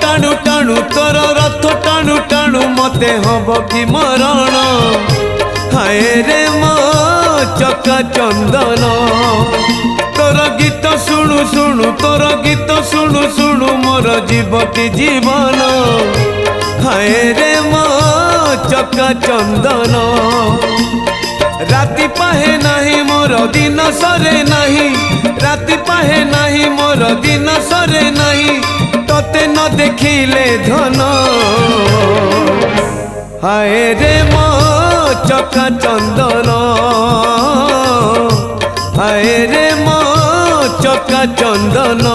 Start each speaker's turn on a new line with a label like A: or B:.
A: टाणु टाणु तोर रथ टाणु टाणु मते हब कि मरण हाय रे मो चका चंदन तोर गीत शुणु शुणु तोर गीत शुणु शुणु मोर जीव कि जीवन हाय रे मो चका चंदन राति पाहे नहीं मोर दिन सरे नहीं राति पाहे नहीं मोर दिन सरे नहीं तोते न देखिले धन हाय रे मो चका चंदन हाय रे मो चका चंदन।